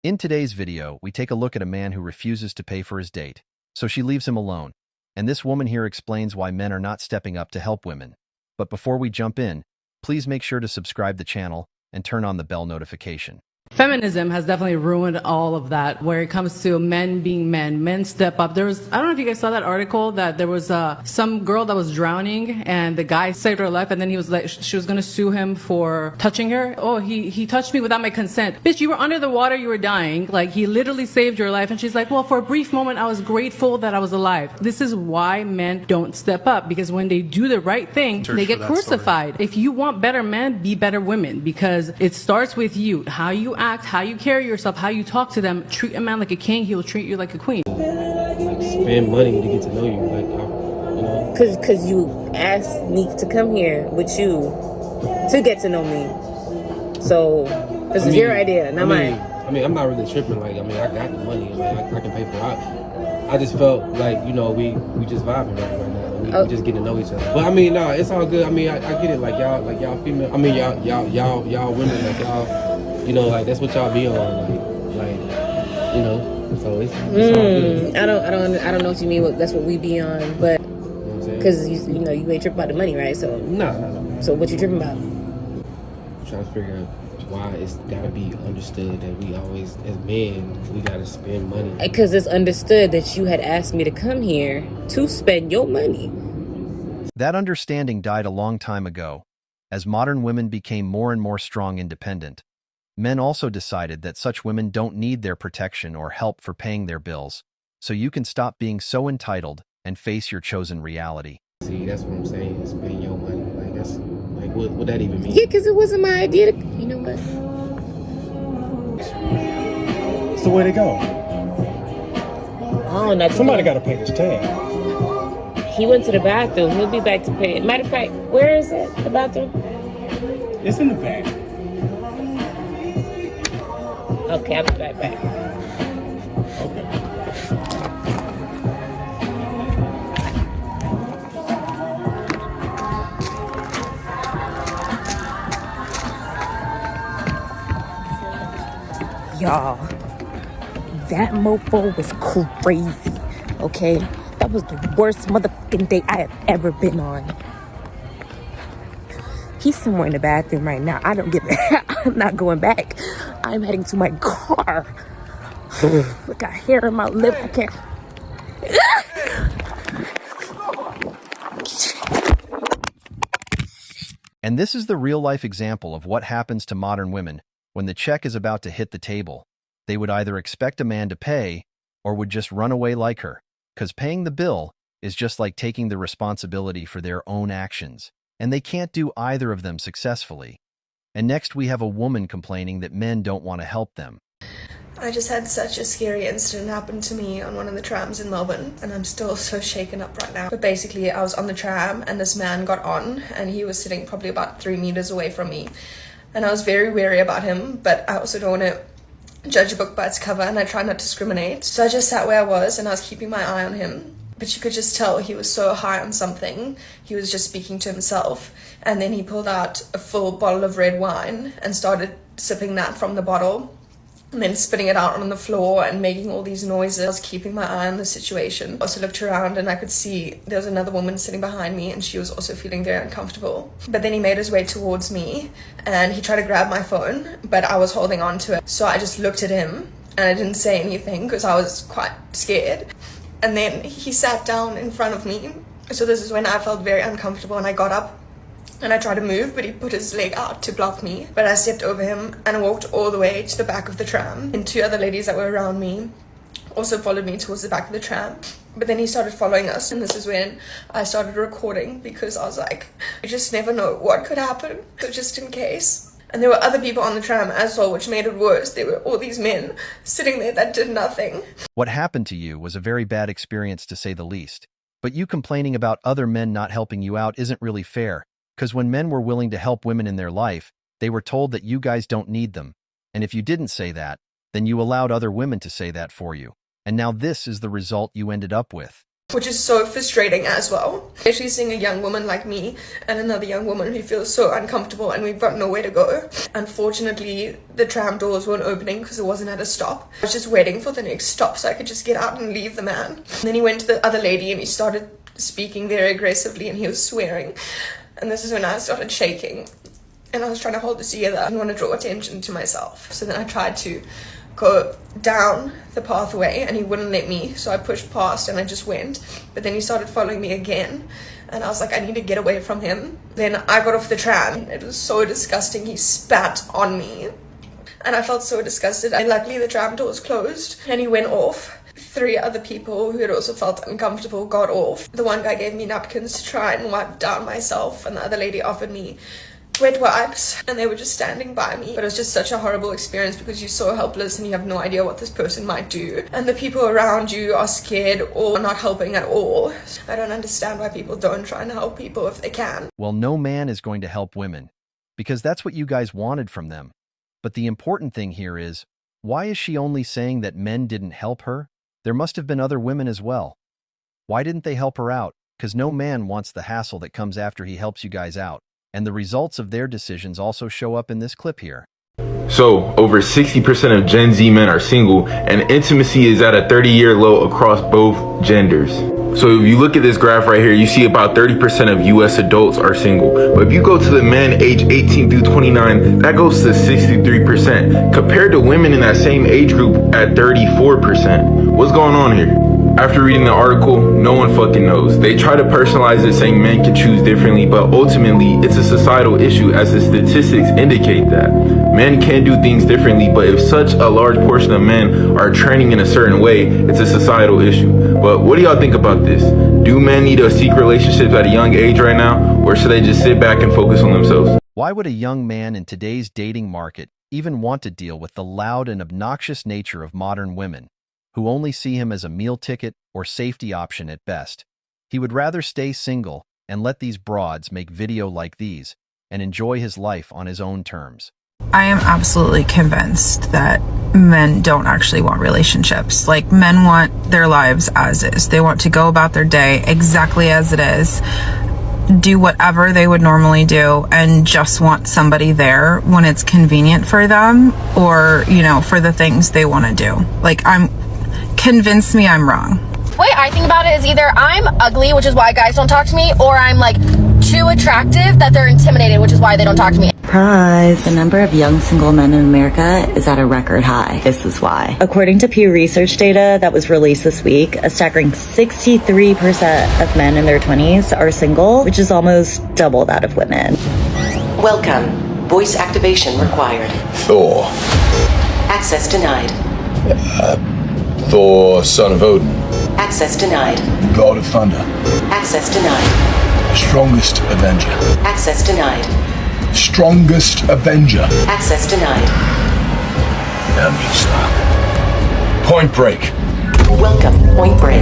In today's video, we take a look at a man who refuses to pay for his date, so she leaves him alone. And this woman here explains why men are not stepping up to help women. But before we jump in, please make sure to subscribe the channel and turn on the bell notification. Feminism has definitely ruined all of that where it comes to men being men. Men step up. I don't know if you guys saw that article that there was some girl that was drowning and the guy saved her life, and then he was like, she was going to sue him for touching her. Oh, he touched me without my consent. Bitch, you were under the water, you were dying. Like, he literally saved your life. And she's like, well, for a brief moment, I was grateful that I was alive. This is why men don't step up, because when they do the right thing, they get crucified. If you want better men, be better women, because it starts with you. How you act, how you carry yourself, how you talk to them. Treat a man like a king, he will treat you like a queen. Like, spend money to get to know you, like, you know. Cause you asked me to come here with you to get to know me. So this is your idea, not mine. I mean, I'm not really tripping. Like, I mean, I got the money. I mean, I can pay for it. I just felt like, you know, we just vibing right now. We just getting to know each other. But I mean, no, it's all good. I mean, I get it. Like y'all female. I mean, y'all women. Like y'all. You know, like that's what y'all be on, like you know. So it's all good. I don't know what you mean. That's what we be on, but because you know you ain't tripping about the money, right? So no. So what you tripping about? I'm trying to figure out why it's gotta be understood that we always, as men, we gotta spend money. Because it's understood that you had asked me to come here to spend your money. That understanding died a long time ago, as modern women became more and more strong and independent. Men also decided that such women don't need their protection or help for paying their bills, so you can stop being so entitled and face your chosen reality. See, that's what I'm saying, spend your money. Like, that's, like, what that even mean? Yeah, because it wasn't my idea to, you know what? So where'd it go? Oh, no. Somebody got to pay this tab. He went to the bathroom. He'll be back to pay it. Matter of fact, where is it, the bathroom? It's in the bag. Okay, I'll be right back. Okay. Y'all, that mofo was crazy, okay? That was the worst motherfucking day I have ever been on. He's somewhere in the bathroom right now. I don't give a I'm not going back. I'm heading to my car. Look, got hair in my lip. I can't. And this is the real-life example of what happens to modern women when the check is about to hit the table. They would either expect a man to pay or would just run away like her, because paying the bill is just like taking the responsibility for their own actions, and they can't do either of them successfully. And next we have a woman complaining that men don't want to help them. I just had such a scary incident happen to me on one of the trams in Melbourne, and I'm still so shaken up right now. But basically, I was on the tram and this man got on, and he was sitting probably about 3 meters away from me. And I was very wary about him, but I also don't want to judge a book by its cover, and I try not to discriminate. So I just sat where I was and I was keeping my eye on him. But you could just tell he was so high on something. He was just speaking to himself. And then he pulled out a full bottle of red wine and started sipping that from the bottle, and then spitting it out on the floor and making all these noises. I was keeping my eye on the situation. I also looked around and I could see there was another woman sitting behind me, and she was also feeling very uncomfortable. But then he made his way towards me and he tried to grab my phone, but I was holding on to it. So I just looked at him and I didn't say anything because I was quite scared. And then he sat down in front of me. So this is when I felt very uncomfortable, and I got up and I tried to move, but he put his leg out to block me. But I stepped over him and I walked all the way to the back of the tram. And 2 other ladies that were around me also followed me towards the back of the tram. But then he started following us, and this is when I started recording, because I was like, I just never know what could happen, so just in case. And there were other people on the tram as well, which made it worse. There were all these men sitting there that did nothing. What happened to you was a very bad experience, to say the least. But you complaining about other men not helping you out isn't really fair, because when men were willing to help women in their life, they were told that you guys don't need them. And if you didn't say that, then you allowed other women to say that for you. And now this is the result you ended up with. which is so frustrating as well. Especially seeing a young woman like me and another young woman who feels so uncomfortable and we've got nowhere to go. Unfortunately, the tram doors weren't opening because it wasn't at a stop. I was just waiting for the next stop so I could just get out and leave the man. And then he went to the other lady and he started speaking very aggressively and he was swearing. And this is when I started shaking. And I was trying to hold this together. I didn't want to draw attention to myself. So then I tried to go down the pathway and he wouldn't let me, so I pushed past and I just went. But then he started following me again and I was like, I need to get away from him. Then I got off the tram. It was so disgusting. He spat on me and I felt so disgusted. And luckily the tram door was closed and he went off. 3 other people who had also felt uncomfortable got off. The one guy gave me napkins to try and wipe down myself and the other lady offered me wet wipes and they were just standing by me. But it was just such a horrible experience because you're so helpless and you have no idea what this person might do, and the people around you are scared or not helping at all. I don't understand why people don't try and help people if they can. Well, no man is going to help women because that's what you guys wanted from them. But the important thing here is, why is she only saying that men didn't help her? There must have been other women as well. Why didn't they help her out? Because no man wants the hassle that comes after he helps you guys out. And the results of their decisions also show up in this clip here. So, over 60% of Gen Z men are single, and intimacy is at a 30-year low across both genders. So if you look at this graph right here, you see about 30% of US adults are single. But if you go to the men age 18 through 29, that goes to 63%, compared to women in that same age group at 34%. What's going on here? After reading the article, no one fucking knows. They try to personalize it saying men can choose differently, but ultimately it's a societal issue as the statistics indicate that. Men can do things differently, but if such a large portion of men are training in a certain way, it's a societal issue. But what do y'all think about this? Do men need to seek relationships at a young age right now, or should they just sit back and focus on themselves? Why would a young man in today's dating market even want to deal with the loud and obnoxious nature of modern women, who only see him as a meal ticket or safety option at best? He would rather stay single and let these broads make video like these and enjoy his life on his own terms. I am absolutely convinced that men don't actually want relationships. Like, men want their lives as is. They want to go about their day exactly as it is, do whatever they would normally do, and just want somebody there when it's convenient for them or, you know, for the things they want to do. Like, convince me I'm wrong. The way I think about it is either I'm ugly, which is why guys don't talk to me, or I'm like too attractive that they're intimidated, which is why they don't talk to me. Surprise! The number of young single men in America is at a record high. This is why. According to Pew Research data that was released this week, a staggering 63% of men in their 20s are single, which is almost double that of women. Welcome. Voice activation required. Thor. Access denied. Thor, son of Odin. Access denied. God of Thunder. Access denied. Strongest Avenger. Access denied. Strongest Avenger. Access denied. Now you stop. Point Break. Welcome, Point Break.